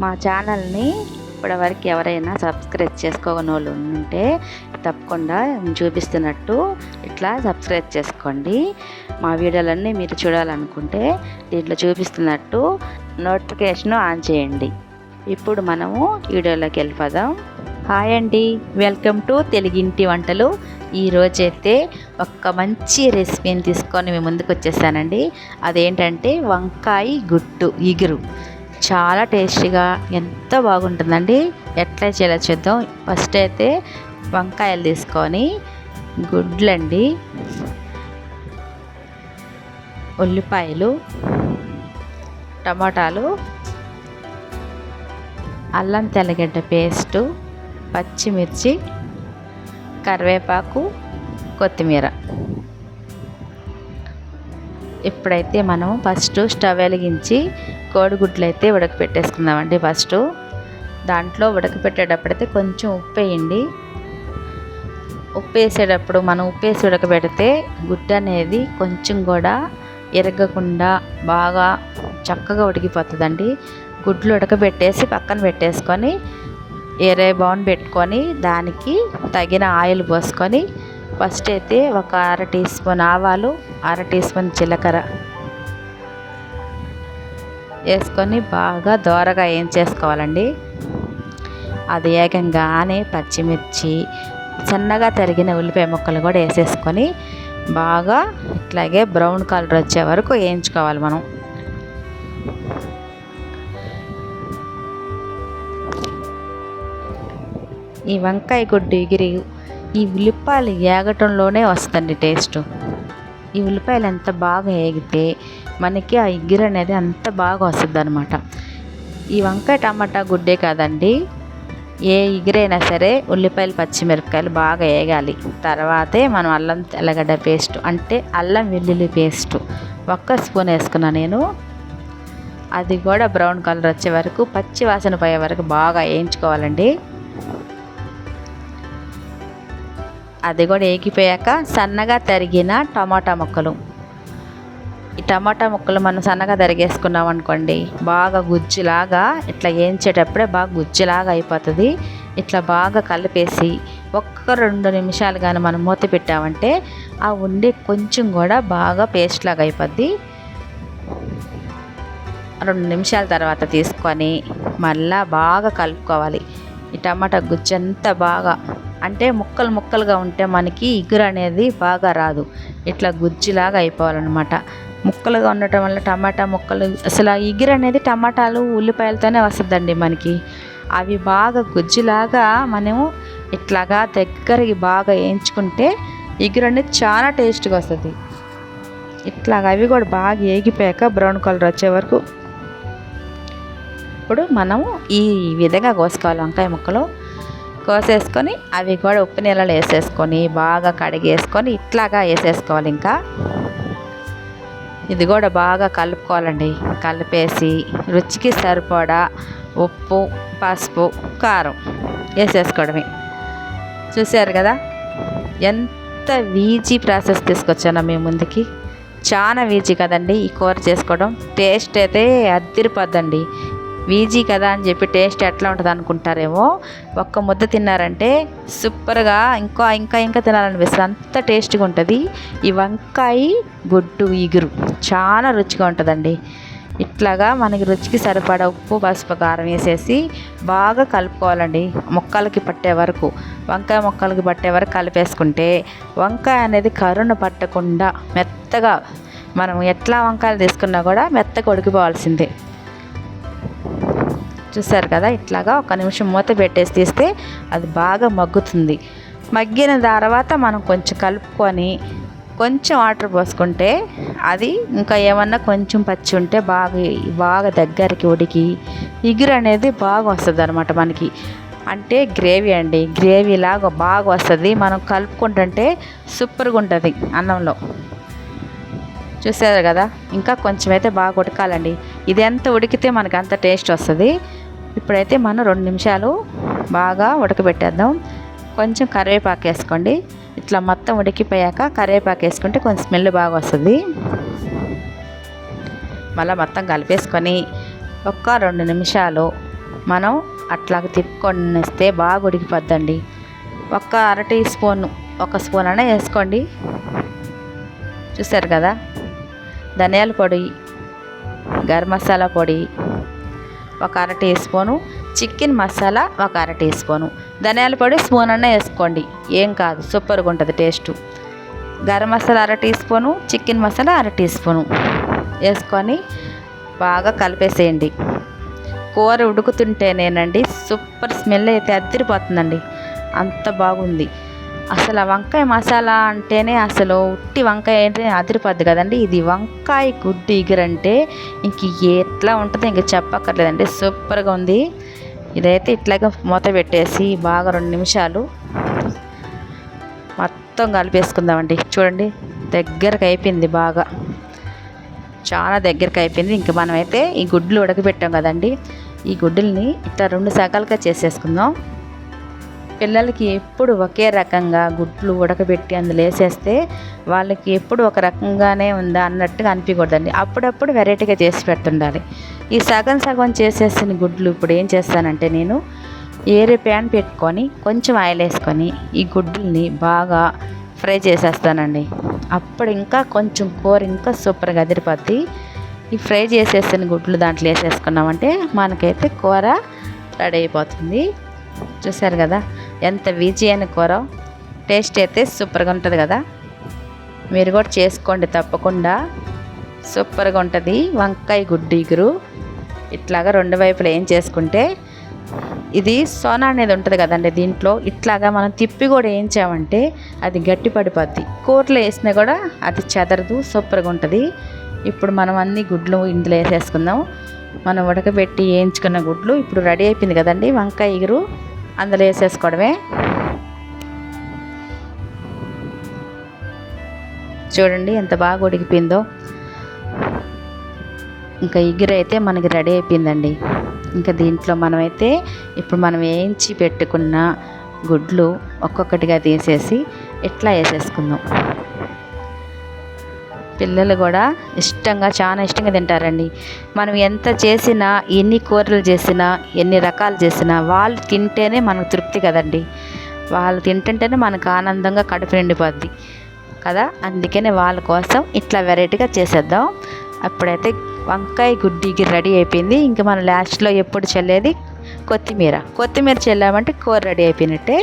మా ఛానల్ని ఇప్పటివరకు ఎవరైనా సబ్స్క్రైబ్ చేసుకోని వాళ్ళు ఉంటే తప్పకుండా చూపిస్తున్నట్టు ఇట్లా సబ్స్క్రైబ్ చేసుకోండి. మా వీడియోలన్నీ మీరు చూడాలనుకుంటే దీంట్లో చూపిస్తున్నట్టు నోటిఫికేషన్ ఆన్ చేయండి. ఇప్పుడు మనము వీడియోలోకి వెళ్ళిపోదాం. హాయ్ అండి, వెల్కమ్ టు తెలుగింటి వంటలు. ఈరోజైతే ఒక మంచి రెసిపీని తీసుకొని మీ ముందుకు వచ్చేసానండి. అదేంటంటే వంకాయ గుట్టు ఇగురు. చాలా టేస్టీగా ఎంత బాగుంటుందండి. ఎట్లా చేయాలో చూద్దాం. ఫస్ట్ అయితే వంకాయలు తీసుకొని గుడ్లండి, ఉల్లిపాయలు, టమాటాలు, అల్లం తెల్లగడ్డ పేస్టు, పచ్చిమిర్చి, కరివేపాకు, కొత్తిమీర. ఇప్పుడైతే మనం ఫస్ట్ స్టవ్ వెలిగించి కోడిగుడ్లు అయితే ఉడకపెట్టేసుకుందామండి. ఫస్ట్ దాంట్లో ఉడకపెట్టేటప్పుడైతే కొంచెం ఉప్పు వేయండి. ఉప్పు వేసేటప్పుడు మనం ఉప్పు వేసి ఉడకబెడితే గుడ్డు అనేది కొంచెం కూడా ఎరగకుండా బాగా చక్కగా ఉడికిపోతుందండి. గుడ్లు ఉడకబెట్టేసి పక్కన పెట్టేసుకొని ఏరే బౌన్ పెట్టుకొని దానికి తగిన ఆయిల్ పోసుకొని ఫస్ట్ అయితే ఒక 1/2 టీ స్పూన్ ఆవాలు, 1/2 టీ స్పూన్ జీలకర్ర వేసుకొని బాగా దోరగా వేయించేసుకోవాలండి. అది ఏకంగానే పచ్చిమిర్చి, సన్నగా తరిగిన ఉల్లిపాయ ముక్కలు కూడా వేసేసుకొని బాగా ఇట్లాగే బ్రౌన్ కలర్ వచ్చే వరకు వేయించుకోవాలి మనం. ఈ వంకాయ గుడ్డు ఎగిరి ఈ ఉల్లిపాయలు ఏగటంలోనే వస్తుంది టేస్ట్. ఈ ఉల్లిపాయలు ఎంత బాగా ఏగితే మనకి ఆ ఎగిరి అనేది అంత బాగా వస్తుంది అనమాట. ఈ వంకాయ టమాటా గుడ్డే కాదండి, ఏ ఎగిరైనా సరే ఉల్లిపాయలు పచ్చిమిరపకాయలు బాగా వేగాలి. తర్వాతే మనం అల్లం తెల్లగడ్డ పేస్ట్ అంటే అల్లం వెల్లుల్లి పేస్టు 1 స్పూన్ వేసుకున్నా నేను. అది కూడా బ్రౌన్ కలర్ వచ్చే వరకు, పచ్చి వాసన పోయే వరకు బాగా వేయించుకోవాలండి. అది కూడా వేగిపోయాక సన్నగా తరిగిన టమాటా ముక్కలు. ఈ టమాటా ముక్కలు మనం సన్నగా తరిగేసుకున్నాం అనుకోండి, బాగా గుజ్జులాగా ఇట్లా వేయించేటప్పుడే బాగా గుజ్జులాగా అయిపోతుంది. ఇట్లా బాగా కలిపేసి 1-2 నిమిషాలు కానీ మనం మూత పెట్టామంటే ఆ ఉండి కొంచెం కూడా బాగా పేస్ట్ లాగా అయిపోద్ది. 2 నిమిషాల తర్వాత తీసుకొని మళ్ళా బాగా కలుపుకోవాలి. ఈ టమాటా గుజ్జు అంతా బాగా అంటే ముక్కలు ముక్కలుగా ఉంటే మనకి ఇగురు అనేది బాగా రాదు. ఇట్లా గుజ్జులాగా అయిపోవాలన్నమాట. ముక్కలుగా ఉండటం వల్ల టమాటా ముక్కలు అసలు ఆ ఇగురు అనేది టమాటాలు ఉల్లిపాయలతోనే వస్తుందండి మనకి. అవి బాగా గుజ్జులాగా మనము ఇట్లాగా దగ్గరికి బాగా వేయించుకుంటే ఇగురు అనేది చాలా టేస్ట్గా వస్తుంది. ఇట్లాగా అవి కూడా బాగా వేగిపోయాక బ్రౌన్ కలర్ వచ్చే వరకు ఇప్పుడు మనము ఈ విధంగా కోసుకోవాలి. వంకాయ ముక్కలు కోసేసుకొని అవి కూడా ఉప్పు నీళ్ళలో వేసేసుకొని బాగా కడిగేసుకొని ఇట్లాగా వేసేసుకోవాలి. ఇంకా ఇది కూడా బాగా కలుపుకోవాలండి. కలిపేసి రుచికి సరిపడా ఉప్పు, పసుపు, కారం వేసేసుకోవడమే. చూసారు కదా ఎంత ఈజీ ప్రాసెస్ తీసుకొచ్చానో మీ ముందుకి. చాలా ఈజీ కదండి ఈ కూర చేసుకోవడం. టేస్ట్ అయితే అదిరిపోద్దండి. ఈజీ కదా అని చెప్పి టేస్ట్ ఎట్లా ఉంటుంది అనుకుంటారేమో, ఒక్క ముద్ద తిన్నారంటే సూపర్గా ఇంకా ఇంకా ఇంకా తినాలనిపిస్తుంది. అంత టేస్ట్గా ఉంటుంది ఈ వంకాయ గుడ్డు ఇగురు. చాలా రుచిగా ఉంటుందండి. ఇట్లాగా మనకి రుచికి సరిపడా ఉప్పు, పసుపు, కారం వేసేసి బాగా కలుపుకోవాలండి. ముక్కలకి పట్టే వరకు, వంకాయ ముక్కలకి పట్టే వరకు కలిపేసుకుంటే వంకాయ అనేది కరుణ పట్టకుండా మెత్తగా, మనం ఎట్లా వంకాయలు తీసుకున్నా కూడా మెత్తగా ఉడికిపోవాల్సిందే. చూసారు కదా ఇట్లాగా 1 నిమిషం మూత పెట్టేసి తీస్తే అది బాగా మగ్గుతుంది. మగ్గిన తర్వాత మనం కొంచెం కలుపుకొని కొంచెం వాటర్ పోసుకుంటే అది ఇంకా ఏమన్నా కొంచెం పచ్చి ఉంటే బాగా దగ్గరికి ఉడికి ఇగురు అనేది బాగా వస్తుంది అనమాట మనకి. అంటే గ్రేవీ అండి, గ్రేవీలాగా బాగా వస్తుంది. మనం కలుపుకుంటుంటే సూపర్గా ఉంటుంది అన్నంలో. చూసారు కదా ఇంకా కొంచెం అయితే బాగా ఉడకాలండి. ఇది ఎంత ఉడికితే మనకు అంత టేస్ట్ వస్తుంది. ఇప్పుడైతే మనం 2 నిమిషాలు బాగా ఉడకబెట్టేద్దాం. కొంచెం కరివేపాకు వేసుకోండి. ఇట్లా మొత్తం ఉడికిపోయాక కరివేపాకు వేసుకుంటే కొంచెం స్మెల్ బాగా వస్తుంది. మళ్ళీ మొత్తం కలిపేసుకొని 1-2 నిమిషాలు మనం అట్లాగ తిప్పుకొని ఇస్తే బాగా ఉడికిపోద్దండి. ఒక అర టీ స్పూన్, ఒక స్పూన్ అయినా వేసుకోండి. చూసారు కదా, ధనియాల పొడి, గరం మసాలా పొడి ఒక అర టీ స్పూను, చికెన్ మసాలా ఒక అర టీ స్పూను, ధనియాల పొడి స్పూన్ అన్న వేసుకోండి, ఏం కాదు, సూపర్గా ఉంటుంది టేస్టు. గరం మసాలా అర టీ స్పూను, చికెన్ మసాలా అర టీ స్పూను వేసుకొని బాగా కలిపేసేయండి. కూర ఉడుకుతుంటేనేనండి సూపర్ స్మెల్ అయితే అదిరిపోతుందండి, అంత బాగుంది. అసలు ఆ వంకాయ మసాలా అంటేనే అసలు ఉట్టి వంకాయ అంటే అదిరిపోద్ది కదండి. ఇది వంకాయ గుడ్డు ఇగురంటే ఇంక ఎట్లా ఉంటుందో ఇంక చెప్పక్కర్లేదండి, సూపర్గా ఉంది. ఇదైతే ఇట్లాగే మూత పెట్టేసి బాగా 2 నిమిషాలు మొత్తం కలిపేసుకుందామండి. చూడండి, దగ్గరకు అయిపోయింది, బాగా చాలా దగ్గరకు అయిపోయింది. ఇంక మనమైతే ఈ గుడ్లు ఉడకబెట్టాం కదండి, ఈ గుడ్డుల్ని ఇట్లా 2 సగాలుగా చేసేసుకుందాం. పిల్లలకి ఎప్పుడు ఒకే రకంగా గుడ్లు ఉడకబెట్టి అందులో వేసేస్తే వాళ్ళకి ఎప్పుడు ఒక రకంగానే ఉందా అన్నట్టుగా అనిపించకూడదండి. అప్పుడప్పుడు వెరైటీగా చేసి పెడుతుండాలి. ఈ సగం సగం చేసేసిన గుడ్లు ఇప్పుడు ఏం చేస్తానంటే, నేను ఏరే ప్యాన్ పెట్టుకొని కొంచెం ఆయిల్ వేసుకొని ఈ గుడ్లని బాగా ఫ్రై చేసేస్తానండి. అప్పుడు ఇంకా కొంచెం కూర ఇంకా సూపర్గా అదిరిపోద్ది. ఈ ఫ్రై చేసేసిన గుడ్లు దాంట్లో వేసేసుకున్నామంటే మనకైతే కూర రెడీ అయిపోతుంది. చూసారు కదా ఎంత ఈజీ అయిన కూర, టేస్ట్ అయితే సూపర్గా ఉంటుంది కదా. మీరు కూడా చేసుకోండి తప్పకుండా, సూపర్గా ఉంటుంది వంకాయ గుడ్డు ఇగురు. ఇట్లాగా 2 వైపులు ఏం చేసుకుంటే, ఇది సోనా అనేది ఉంటుంది కదండి, దీంట్లో ఇట్లాగా మనం తిప్పి కూడా వేయించామంటే అది గట్టి పడిపోద్ది. కూరలో వేసినా కూడా అది చెదరదు, సూపర్గా ఉంటుంది. ఇప్పుడు మనం అన్ని గుడ్లు ఇందులో వేసేసుకుందాం. మనం ఉడకబెట్టి వేయించుకున్న గుడ్లు ఇప్పుడు రెడీ అయిపోయింది కదండి వంకాయ ఇగురు, అందులో వేసేసుకోవడమే. చూడండి ఎంత బాగా ఉడికిపోయిందో. ఇంకా ఇగురు అయితే మనకి రెడీ అయిపోయిందండి. ఇంకా దీంట్లో మనమైతే ఇప్పుడు మనం వేయించి పెట్టుకున్న గుడ్లు ఒక్కొక్కటిగా తీసేసి ఇట్లా వేసేసుకుందాం. పిల్లలు కూడా చాలా ఇష్టంగా తింటారండి. మనం ఎంత చేసినా, ఎన్ని కూరలు చేసినా, ఎన్ని రకాలు చేసినా వాళ్ళు తింటేనే మనకు తృప్తి కదండి. వాళ్ళు తింటుంటేనే మనకు ఆనందంగా కడుపు నిండిపోద్ది కదా. అందుకనే వాళ్ళ కోసం ఇట్లా వెరైటీగా చేసేద్దాం. అప్పుడైతే వంకాయ గుడ్డికి రెడీ అయిపోయింది. ఇంకా మనం లాస్ట్లో ఎప్పుడు చల్లేది కొత్తిమీర చల్లామంటే కూర రెడీ అయిపోయినట్టే.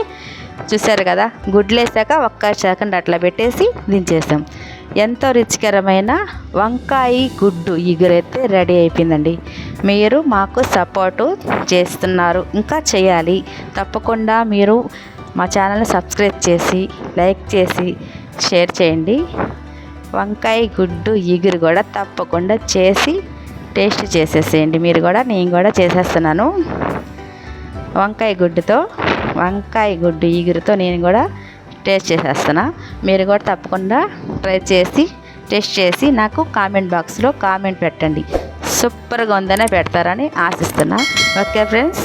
చూసారు కదా, గుడ్లు వేసాక 1 సెకండ్ అట్లా పెట్టేసి దించేసాం. ఎంతో రుచికరమైన వంకాయ గుడ్డు ఇగురైతే రెడీ అయిపోయిందండి. మీరు మాకు సపోర్టు చేస్తున్నారు, ఇంకా చేయాలి. తప్పకుండా మీరు మా ఛానల్ని సబ్స్క్రైబ్ చేసి, లైక్ చేసి, షేర్ చేయండి. వంకాయ గుడ్డు ఇగురు కూడా తప్పకుండా చేసి టేస్ట్ చేసేసేయండి మీరు కూడా. నేను కూడా చేసేస్తున్నాను. వంకాయ గుడ్డు ఇగురుతో నేను కూడా టేస్ట్ చేసేస్తున్నా. మీరు కూడా తప్పకుండా ట్రై చేసి టేస్ట్ చేసి నాకు కామెంట్ బాక్స్లో కామెంట్ పెట్టండి. సూపర్గా ఉందనే పెడతారని ఆశిస్తున్నా. ఓకే ఫ్రెండ్స్,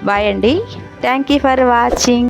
బాయ్ అండి. Thank you for watching.